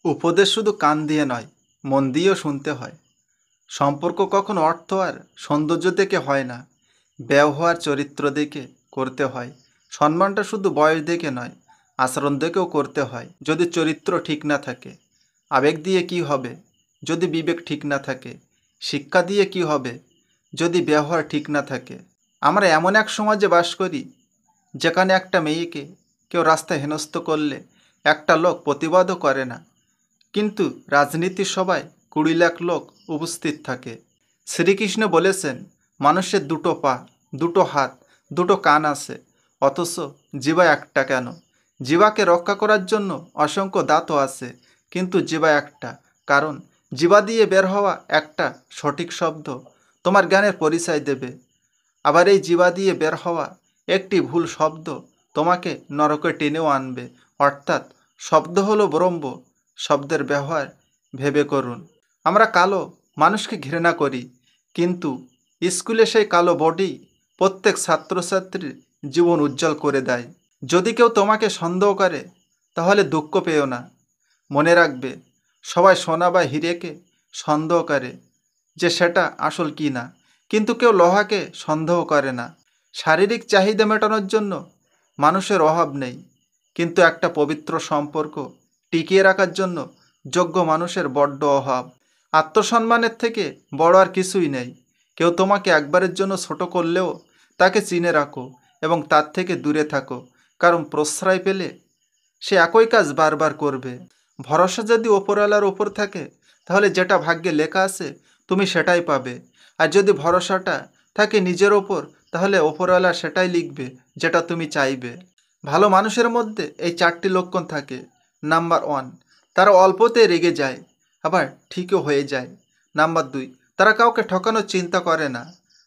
উপদেশ শুধু কান দিয়ে নয়, মন দিয়েও শুনতে হয়। সম্পর্ক কখনো অর্থ আর সৌন্দর্য দেখে হয় না, ব্যবহার চরিত্র দেখে করতে হয়। সম্মানটা শুধু বয়স দেখে নয়, আচরণ দেখেও করতে হয়। যদি চরিত্র ঠিক না থাকে, আবেগ দিয়ে কি হবে যদি বিবেক ঠিক না থাকে? শিক্ষা দিয়ে কি হবে যদি ব্যবহার ঠিক না থাকে? আমরা এমন এক সমাজে বাস করি যেখানে একটা মেয়েকে কেউ রাস্তায় হেনস্থ করলে একটা লোক প্রতিবাদও করে না, কিন্তু রাজনীতির সভায় 20 লাখ লোক উপস্থিত থাকে। শ্রীকৃষ্ণ বলেছেন, মানুষের দুটো পা, দুটো হাত, দুটো কান আছে, অথচ জিভা একটা কেন? জিভাকে রক্ষা করার জন্য অসংখ্য দাঁতও আছে, কিন্তু জিভা একটা, কারণ জিভা দিয়ে বের হওয়া একটা সঠিক শব্দ তোমার জ্ঞানের পরিচয় দেবে। আবার এই জিভা দিয়ে বের হওয়া একটি ভুল শব্দ তোমাকে নরকে টেনেও আনবে। অর্থাৎ শব্দ হলো ব্রহ্ম, শব্দের ব্যবহার ভেবে করুন। আমরা কালো মানুষকে ঘৃণা করি, কিন্তু স্কুলে সেই কালো বডি প্রত্যেক ছাত্রছাত্রীর জীবন উজ্জ্বল করে দেয়। যদি কেউ তোমাকে সন্দেহ করে, তাহলে দুঃখ পেও না। মনে রাখবে, সবাই সোনা বা হিরেকে সন্দেহ করে যে সেটা আসল কি না, কিন্তু কেউ লোহাকে সন্দেহ করে না। শারীরিক চাহিদা মেটানোর জন্য মানুষের অভাব নেই, কিন্তু একটা পবিত্র সম্পর্ক টিকিয়ে রাখার জন্য যোগ্য মানুষের বড্ড অভাব। আত্মসম্মানের থেকে বড় আর কিছুই নেই। কেউ তোমাকে একবারের জন্য ছোট করলেও তাকে চিনে রাখো এবং তার থেকে দূরে থাকো, কারণ প্রশ্রয় পেলে সে একই কাজ বারবার করবে। ভরসা যদি ওপরওয়ালার ওপর থাকে, তাহলে যেটা ভাগ্যে লেখা আছে তুমি সেটাই পাবে। আর যদি ভরসাটা থাকে নিজের ওপর, তাহলে ওপরওয়ালা সেটাই লিখবে যেটা তুমি চাইবে। ভালো মানুষের মধ্যে এই 4টি লক্ষণ থাকে। নাম্বার 1, তারা অল্পতে রেগে যায়, আবার ঠিকও হয়ে যায়। নাম্বার 2, তারা কাউকে ঠকানোর চিন্তা করে না।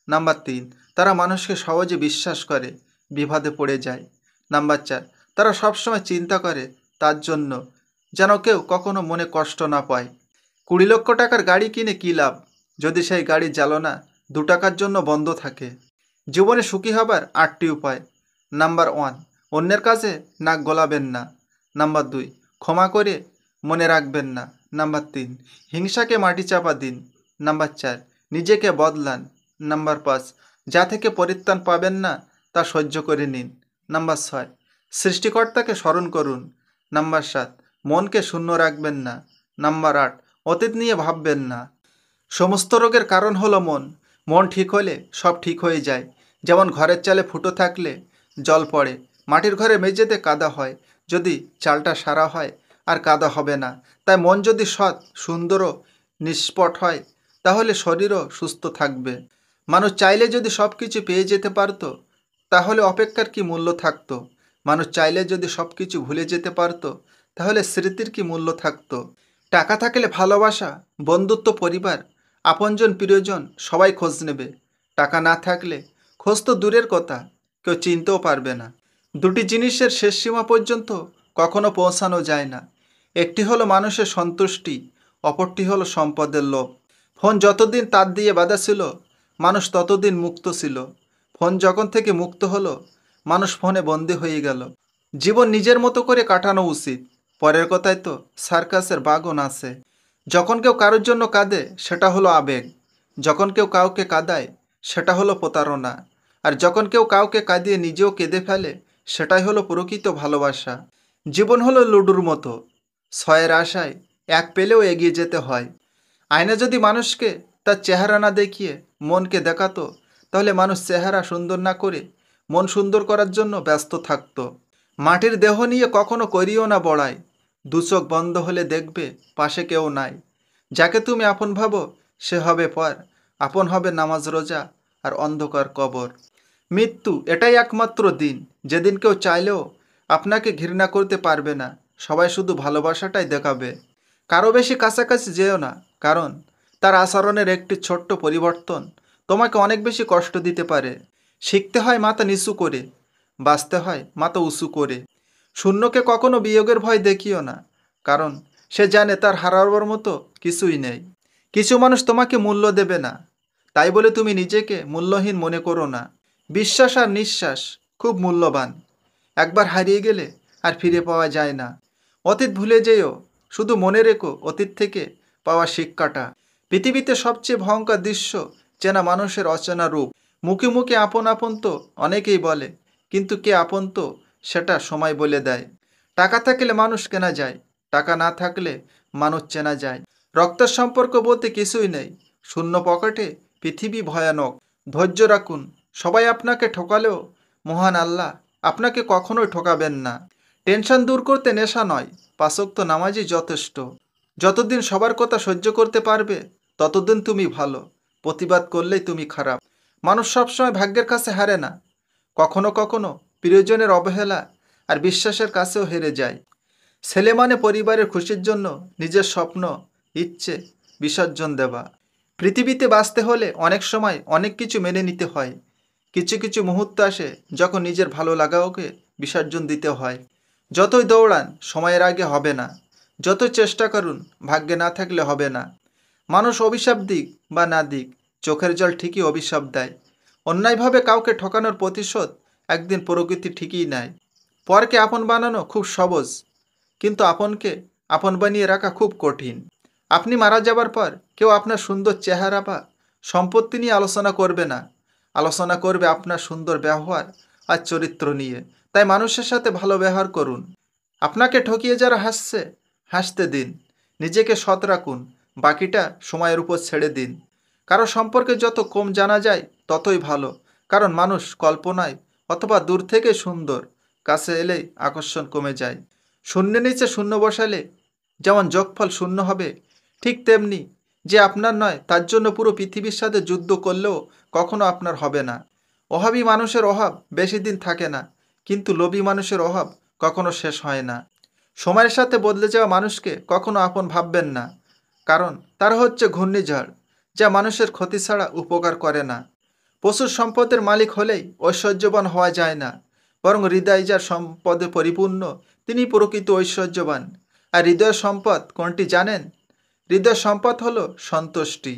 নাম্বার 3, তারা মানুষকে সহজে বিশ্বাস করে, বিবাদে পড়ে যায়। নাম্বার 4, তারা সবসময় চিন্তা করে তার জন্য, যেন কেউ কখনো মনে কষ্ট না পায়। 20 লক্ষ টাকার গাড়ি কিনে কী লাভ যদি সেই গাড়ির জ্বালানা 2 টাকার জন্য বন্ধ থাকে? জীবনে সুখী হবার 8টি উপায়। নাম্বার 1, অন্যের কাছে নাক গলাবেন না। নাম্বার 2, ক্ষমা করে মনে রাখবেন না। নাম্বার 3, হিংসাকে মাটি চাপা দিন। নাম্বার 4, নিজেকে বদলান। নাম্বার 5, যা থেকে পরিত্রাণ পাবেন না তা সহ্য করে নিন। নাম্বার 6, সৃষ্টিকর্তাকে স্মরণ করুন। নাম্বার 7, মনকে শূন্য রাখবেন না। নাম্বার 8, অতীত নিয়ে ভাববেন না। সমস্ত রোগের কারণ হলো মন। মন ঠিক হলে সব ঠিক হয়ে যায়। যেমন ঘরের চালে ফুটো থাকলে জল পড়ে, মাটির ঘরে মেঝেতে কাদা হয়। যদি চালটা সারা হয় আর কাদা হবে না। তাই মন যদি সৎ, সুন্দর ও নিষ্পট হয়, তাহলে শরীরও সুস্থ থাকবে। মানুষ চাইলে যদি সব কিছু পেয়ে যেতে পারতো, তাহলে অপেক্ষার কি মূল্য থাকতো? মানুষ চাইলে যদি সব কিছু ভুলে যেতে পারতো, তাহলে স্মৃতির কি মূল্য থাকতো? টাকা থাকলে ভালোবাসা, বন্ধুত্ব, পরিবার, আপনজন, প্রিয়জন সবাই খোঁজ নেবে। টাকা না থাকলে খোঁজ তো দূরের কথা, কেউ চিনতেও পারবে না। দুটি জিনিসের শেষ সীমা পর্যন্ত কখনো পৌঁছানো যায় না। একটি হলো মানুষের সন্তুষ্টি, অপরটি হলো সম্পদের লোভ। ফোন যতদিন তার দিয়ে বাঁধা ছিল, মানুষ ততদিন মুক্ত ছিল। ফোন যখন থেকে মুক্ত হলো, মানুষ ফোনে বন্দী হয়ে গেল। জীবন নিজের মতো করে কাটানো উচিত। পরের কথায় তো সার্কাসের বাঘও নাচে। যখন কেউ কারোর জন্য কাঁদে, সেটা হলো আবেগ। যখন কেউ কাউকে কাঁদায়, সেটা হলো প্রতারণা। আর যখন কেউ কাউকে কাঁদিয়ে নিজেও কেঁদে ফেলে, সেটাই হলো প্রকৃত ভালোবাসা। জীবন হলো লুডুর মতো, 6-এর আশায় 1 পেলেও এগিয়ে যেতে হয়। আয়না যদি মানুষকে তার চেহারা না দেখিয়ে মনকে দেখাতো, তাহলে মানুষ চেহারা সুন্দর না করে মন সুন্দর করার জন্য ব্যস্ত থাকতো। মাটির দেহ নিয়ে কখনো করিও না বড়াই। 2 চোখ বন্ধ হলে দেখবে পাশে কেউ নাই। যাকে তুমি আপন ভাবো সে হবে পর, আপন হবে নামাজ, রোজা আর অন্ধকার কবর। মৃত্যু এটাই একমাত্র দিন যেদিন কেউ চাইলেও আপনাকে ঘৃণা করতে পারবে না। সবাই শুধু ভালোবাসাটাই দেখাবে। কারো বেশি কাছাকাছি যেও না, কারণ তার আচরণের একটি ছোট্ট পরিবর্তন তোমাকে অনেক বেশি কষ্ট দিতে পারে। শিখতে হয় মাথা নিচু করে, বাঁচতে হয় মাথা উঁচু করে। শূন্যকে কখনো বিয়োগের ভয় দেখিও না, কারণ সে জানে তার হারাবার মতো কিছুই নেই। কিছু মানুষ তোমাকে মূল্য দেবে না, তাই বলে তুমি নিজেকে মূল্যহীন মনে করো না। বিশ্বাস আর নিঃশ্বাস খুব মূল্যবান। একবার হারিয়ে গেলে আর ফিরে পাওয়া যায় না। অতীত ভুলে যেও, শুধু মনে রেখো অতীত থেকে পাওয়া শিক্ষাটা। পৃথিবীতে সবচেয়ে ভয়ঙ্কর দৃশ্য চেনা মানুষের অচেনা রূপ। মুখে মুখে আপন আপন তো অনেকেই বলে, কিন্তু কে আপন তো সেটা সময় বলে দেয়। টাকা থাকলে মানুষ কেনা যায়, টাকা না থাকলে মানুষ চেনা যায়। রক্তের সম্পর্ক বলতে কিছুই নেই, শূন্য পকেটে পৃথিবী ভয়ানক। ধৈর্য রাখুন, সবাই আপনাকে ঠকালেও মহান আল্লাহ আপনাকে কখনোই ঠকাবেন না। টেনশন দূর করতে নেশা নয়, 5 ওয়াক্ত নামাজই যথেষ্ট। যতদিন সবার কথা সহ্য করতে পারবে ততদিন তুমি ভালো, প্রতিবাদ করলেই তুমি খারাপ। মানুষ সবসময় ভাগ্যের কাছে হারে না, কখনো কখনো প্রিয়জনের অবহেলা আর বিশ্বাসের কাছেও হেরে যায়। ছেলে মানে পরিবারের খুশির জন্য নিজের স্বপ্ন, ইচ্ছে বিসর্জন দেওয়া। পৃথিবীতে বাঁচতে হলে অনেক সময় অনেক কিছু মেনে নিতে হয়। কিছু কিছু মুহূর্ত আসে যখন নিজের ভালো লাগাওকে বিসর্জন দিতে হয়। যতই দৌড়ান সময়ের আগে হবে না, যতই চেষ্টা করুন ভাগ্যে না থাকলে হবে না। মানুষ অভিশাপ দিক বা না দিক, চোখের জল ঠিকই অভিশাপ দেয়। অন্যায়ভাবে কাউকে ঠকানোর প্রতিশোধ একদিন প্রকৃতি ঠিকই নেয়। পরকে আপন বানানো খুব সহজ, কিন্তু আপনকে আপন বানিয়ে রাখা খুব কঠিন। আপনি মারা যাবার পর কেউ আপনার সুন্দর চেহারা বা সম্পত্তি নিয়ে আলোচনা করবে না, আলোচনা করবে আপনার সুন্দর ব্যবহার আর চরিত্র নিয়ে। তাই মানুষের সাথে ভালো ব্যবহার করুন। আপনাকে ঠকিয়ে যারা হাসছে, হাসতে দিন। নিজেকে সৎ রাখুন, বাকিটা সময়ের উপর ছেড়ে দিন। কারো সম্পর্কে যত কম জানা যায় ততই ভালো, কারণ মানুষ কল্পনায় অথবা দূর থেকে সুন্দর, কাছে এলেই আকর্ষণ কমে যায়। শূন্যের নিচে শূন্য বসালে যেমন যোগফল শূন্য হবে, ঠিক তেমনি যে আপনার নয় তার জন্য পুরো পৃথিবীর সাথে যুদ্ধ করলেও কখনো আপনার হবে না। অভাবী মানুষের অভাব বেশি দিন থাকে না, কিন্তু লোভী মানুষের অভাব কখনো শেষ হয় না। সময়ের সাথে বদলে যাওয়া মানুষকে কখনো আপন ভাববেন না, কারণ তারা হচ্ছে ঘূর্ণিঝড়, যা মানুষের ক্ষতি ছাড়া উপকার করে না। প্রচুর সম্পদের মালিক হলেই ঐশ্বর্যবান হওয়া যায় না, বরং হৃদয় যার সম্পদে পরিপূর্ণ তিনি প্রকৃত ঐশ্বর্যবান। আর হৃদয়ের সম্পদ কোনটি জানেন? হৃদয়ের সম্পদ হলো সন্তুষ্টি।